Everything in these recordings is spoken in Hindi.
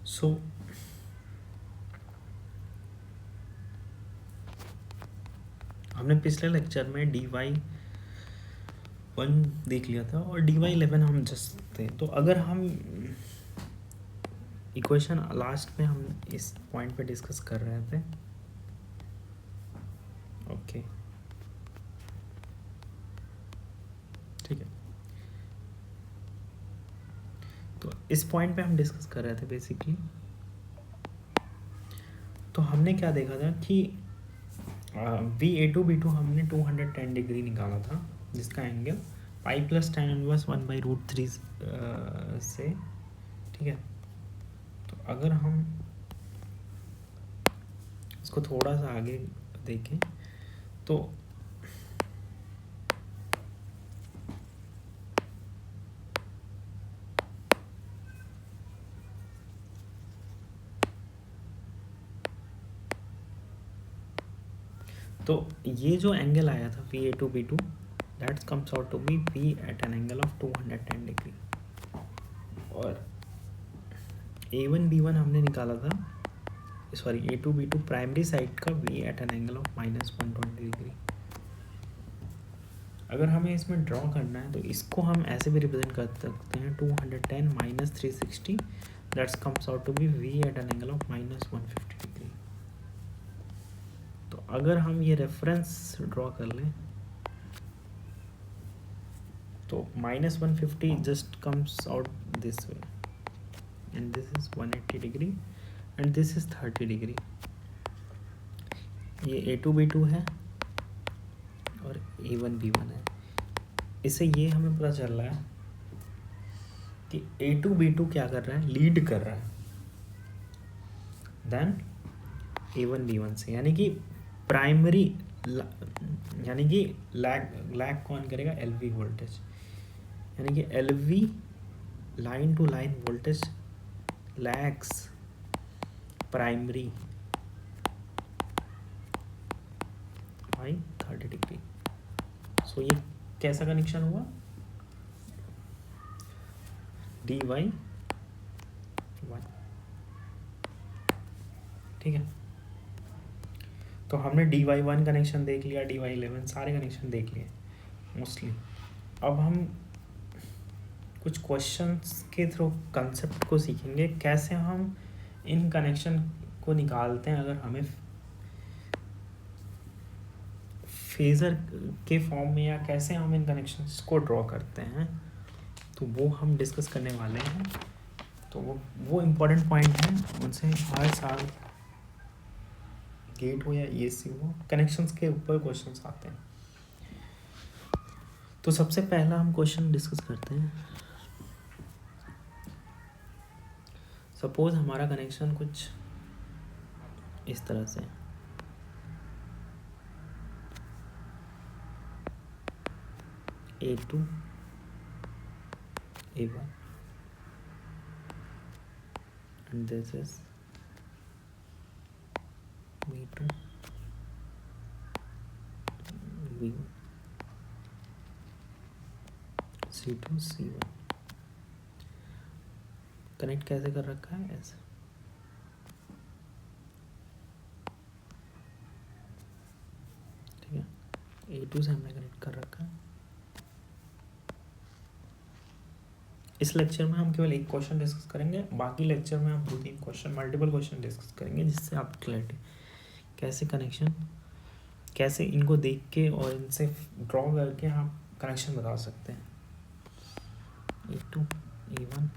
सो हमने पिछले लेक्चर में dy1 देख लिया था और dy11 हम जस्ट थे। तो अगर हम इक्वेशन लास्ट में हम इस पॉइंट पे डिस्कस कर रहे थे, ओके ठीक है। तो इस पॉइंट पे हम डिस्कस कर रहे थे बेसिकली। तो हमने क्या देखा था कि VA2B2 हमने 210 डिग्री निकाला था, जिसका angle pi plus tan inverse 1/√3 से, ठीक है। तो अगर हम इसको थोड़ा सा आगे देखें तो ये जो एंगल आया था VA2B2 that comes out to be V at an angle of 210 degree. और A1B1 हमने निकाला था, सॉरी A2B2 प्राइमरी साइड का V at an angle of -120 degree. अगर हमें इसमें ड्रॉ करना है तो इसको हम ऐसे भी रिप्रेजेंट कर सकते हैं 210 minus 360 that's comes out to be V at an angle of -150 degree. तो अगर हम ये रेफरेंस ड्रॉ कर लें तो -150 just comes out this way and this is 180 degree and this is 30 degree. ये A2B2 है और A1B1 है। इससे ये हमें पता चल रहा है कि A2B2 क्या कर रहा है, लीड कर रहा है देन A1B1 से, यानी कि प्राइमरी यानी कि लैग कौन करेगा, LV वोल्टेज, यानी कि LV line to line voltage lags primary by 30 degree. So ये कैसा कनेक्शन हुआ, dy1, ठीक है। तो हमने dy1 कनेक्शन देख लिया, dy11 सारे कनेक्शन देख लिए मोस्टली। अब हम कुछ क्वेश्चंस के थ्रू कंसेप्ट को सीखेंगे, कैसे हम इन कनेक्शन को निकालते हैं अगर हमें फेज़र के फॉर्म में, या कैसे हम इन कनेक्शंस को ड्रॉ करते हैं, तो वो हम डिस्कस करने वाले हैं। तो वो इम्पोर्टेंट पॉइंट हैं, उनसे हर साल गेट हो या ESC हो, कनेक्शंस के ऊपर क्वेश्चंस आते हैं। तो सबसे पहला हम क्वेश्चन डिस्कस करते हैं। सपोज हमारा कनेक्शन कुछ इस तरह से, A2 A1 and this is B2 B1 C2 C1। Connect कैसे कर रखा है, ऐसे, ठीक है। A2 से हमने कनेक्ट कर रखा है। इस लेक्चर में हम केवल एक क्वेश्चन डिस्कस करेंगे, बाकी लेक्चर में हम 2-3 क्वेश्चन, मल्टीपल क्वेश्चन डिस्कस करेंगे, जिससे आप क्लैरिटी कैसे कनेक्शन, कैसे इनको देख के और इनसे ड्रॉ करके आप कनेक्शन बता सकते हैं। A2 A1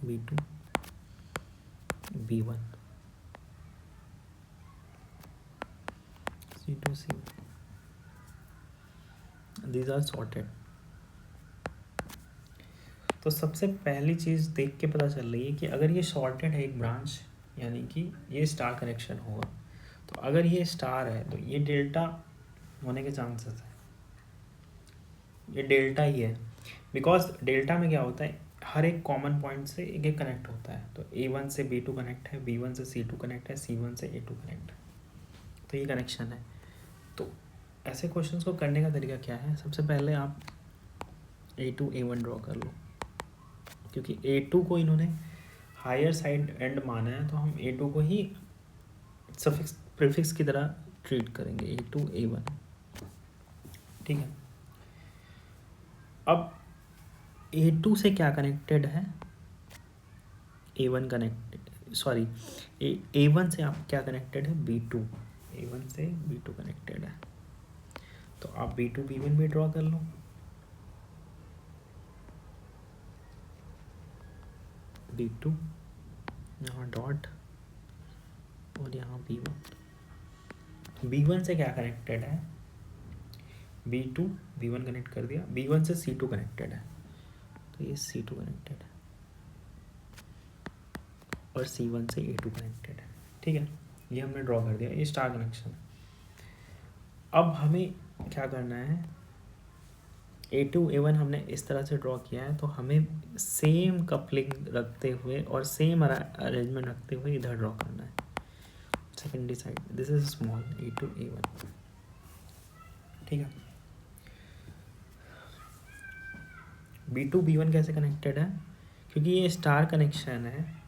B2 B1 C2 C1, these are sorted। तो सबसे पहली चीज़ देख के पता चल रही है कि अगर ये शॉर्टेड है एक ब्रांच, यानी कि ये स्टार कनेक्शन होगा। तो अगर ये स्टार है तो ये डेल्टा होने के चांसेस है, ये डेल्टा ही है, बिकॉज डेल्टा में क्या होता है, हर एक कॉमन पॉइंट से एक एक कनेक्ट होता है। तो A1 से B2 कनेक्ट है, B1 से C2 कनेक्ट है, C1 से A2 कनेक्ट है, तो ये कनेक्शन है। तो ऐसे क्वेश्चंस को करने का तरीका क्या है, सबसे पहले आप A2 A1 ड्रॉ कर लो, क्योंकि A2 को इन्होंने हायर साइड एंड माना है, तो हम A2 को ही सफिक्स प्रीफिक्स की तरह ट्रीट करेंगे, A2 A1। ठीक है, अब A2 से क्या कनेक्टेड है, A1 कनेक्टेड, सॉरी A1 से आप क्या कनेक्टेड है, B2, A1 से B2 कनेक्टेड है, तो आप B2 B1 भी ड्रॉ कर लो। B2 यहाँ डॉट और यहाँ B1 से क्या कनेक्टेड है, B2 B1 कनेक्ट कर दिया, B1 से C2 कनेक्टेड है, तो ये C2 कनेक्टेड है, और C1 से A2 कनेक्टेड है। ठीक है, ये हमने ड्रॉ कर दिया, ये स्टार कनेक्शन है। अब हमें क्या करना है, A2 A1 हमने इस तरह से ड्रॉ किया है, तो हमें सेम कपलिंग रखते हुए और सेम अरेंजमेंट रखते हुए इधर ड्रॉ करना है secondary side. This is small A2 A1। ठीक है, B2 B1 कैसे कनेक्टेड है, क्योंकि ये स्टार कनेक्शन है,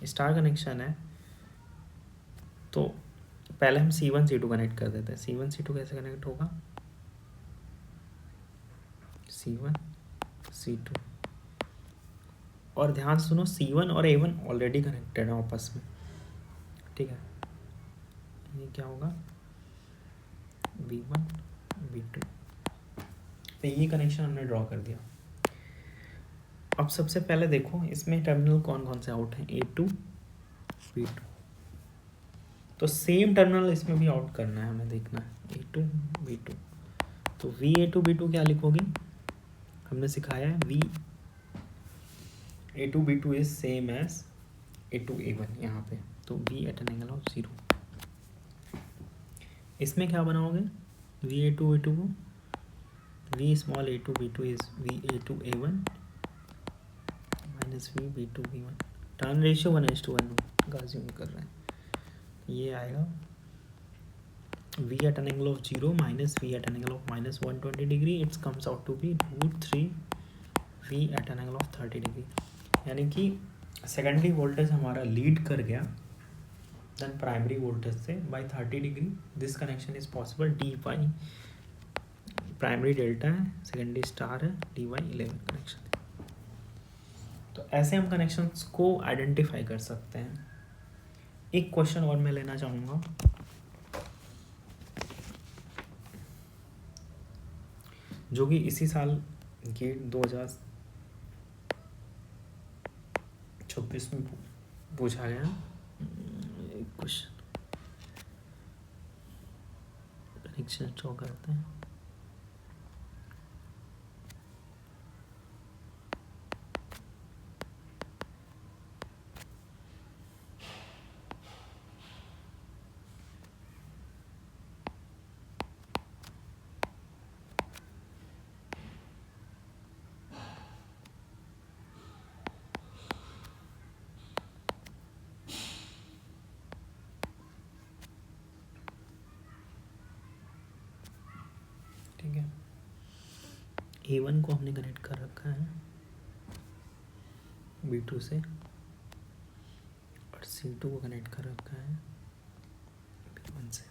स्टार कनेक्शन है, तो पहले हम C1 C2 कनेक्ट कर देते हैं। C1 C2 कैसे कनेक्ट होगा, C1 C2, और ध्यान से सुनो, C1 और A1 ऑलरेडी कनेक्टेड है आपस में। ठीक है, ये क्या होगा, B1 B2, तो ये कनेक्शन हमने ड्रॉ कर दिया। अब सबसे पहले देखो इसमें टर्मिनल कौन कौन से आउट हैं, A2 B2, तो सेम टर्मिनल इसमें भी आउट करना है, हमें देखना है A2 B2। तो VA2 B2 क्या लिखोगे, हमने सिखाया है A2 B2 is same as A2 A1 यहाँ पे, तो V at an angle of 0। इसमें क्या बनाओगे, VA2 B2 को V small A2 B2 is VA2 A1 minus V B2 B1, turn ratio 1:1 का अज्यूम कर रहे हैं, ये आएगा V at an angle of 0 minus V at an angle of minus 120 degree, it comes out to be √3 V at an angle of 30 degree। यानी कि सेकेंडरी वोल्टेज हमारा लीड कर गया देन प्राइमरी वोल्टेज से by 30 degree. This connection is possible, D Y primary delta है, सेकेंडरी स्टार है, डी वाई 11 कनेक्शन। तो ऐसे हम कनेक्शंस को आइडेंटिफाई कर सकते हैं। एक क्वेश्चन और मैं लेना चाहूँगा, जो कि इसी साल गेट 2026 में पूछा गया एक क्वेश्चन। कनेक्शन शो करते हैं, ठीक है। A1 को हमने कनेक्ट कर रखा है B2 से, और C2 को कनेक्ट कर रखा है B1 से।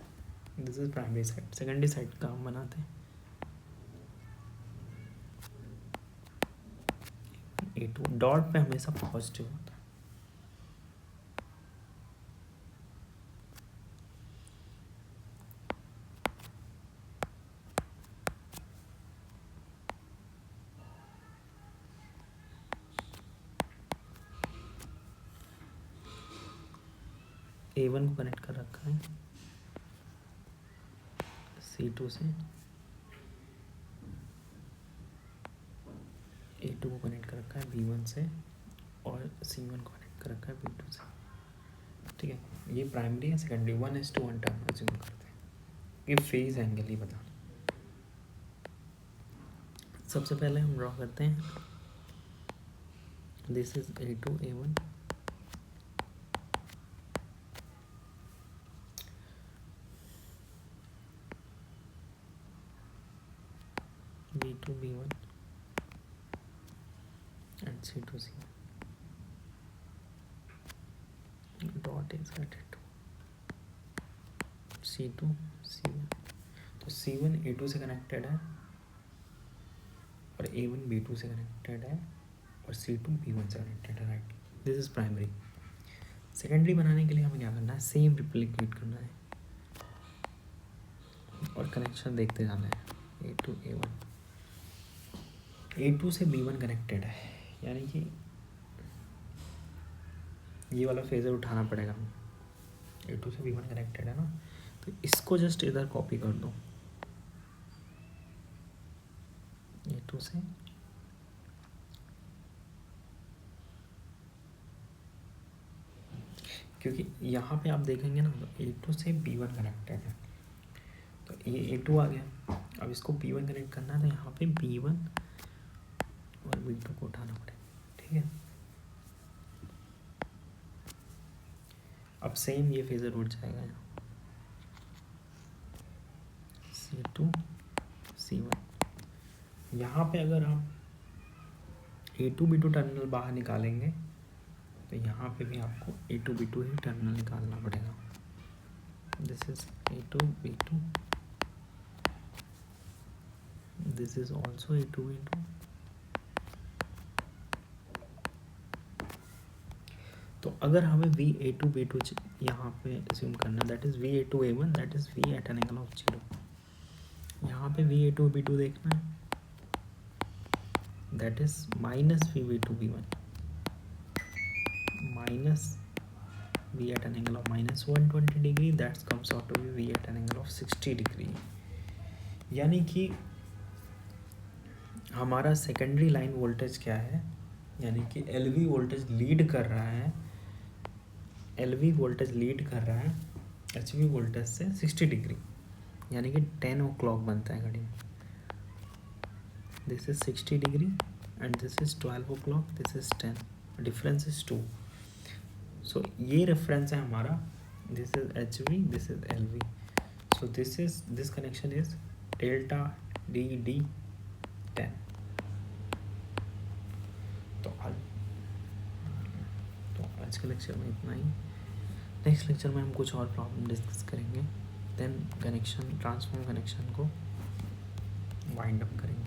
This is primary side. Secondary side का हम बनाते हैं A2 डॉट पे हमेशा पॉजिटिव होता है। A1 को कनेक्ट कर रखा है C2 से, A2 को कनेक्ट कर रखा है B1 से, और C1 को कनेक्ट कर रखा है B2 से। ठीक है, ये प्राइमरी है, सेकेंडरी 1:1 टर्म अज्यूम करते हैं। ये फेज एंगल ही बता। सबसे पहले हम ड्रॉ करते हैं, this is A2 A1, B2 B1 and C2 C1 dot is added to C2 C1। तो C1 A2 से कनेक्टेड है और A1 B2 से कनेक्टेड है और C2 B1 से कनेक्टेड है, right. This is primary. Secondary बनाने के लिए हमें क्या करना है, सेम रिप्लिकेट करना है और कनेक्शन देखते जाना है। A2 A1 A2 से B1 कनेक्टेड है, यानी कि ये वाला फेजर उठाना पड़ेगा हमें। A2 से B1 कनेक्टेड है ना, तो इसको जस्ट इधर कॉपी कर दो। A2 से क्योंकि यहाँ पे आप देखेंगे ना तो A2 से B1 कनेक्टेड है, तो ये A2 आ गया। अब इसको B1 कनेक्ट करना है तो यहाँ पे B1 और B2 को उठाना पड़ेगा, ठीक है। अब सेम ये फेजर उठ जाएगा यहाँ, C2 C1। यहाँ पे अगर आप A2 B2 टर्मिनल बाहर निकालेंगे तो यहाँ पे भी आपको A2 B2 ही टर्मिनल निकालना पड़ेगा। This is A2 B2, this is also A2 B2। तो अगर हमें VA2 B2 यहाँ पे assume करना, that is VA2 A1, that is V at an angle of 0। यहाँ पे VA2 B2 देखना है, that is minus VB2 B1 minus V at an angle of minus 120 degree, that comes out to be V at an angle of 60 degree। यानी कि हमारा सेकेंडरी लाइन वोल्टेज क्या है, यानी कि LV वोल्टेज लीड कर रहा है, LV वोल्टेज लीड कर रहा है HV वोल्टेज से 60 डिग्री, यानी कि 10 o'clock बनता है घड़ी में। This is 60 degree and this is 12 o'clock, this is 10, difference is 2। सो ये रेफरेंस है हमारा, this is HV, this is LV। So this connection is delta DD 10। तो आज के लेक्चर में इतना ही। नेक्स्ट लेक्चर में हम कुछ और प्रॉब्लम डिस्कस करेंगे, देन कनेक्शन ट्रांसफॉर्म कनेक्शन को वाइंड अप करेंगे।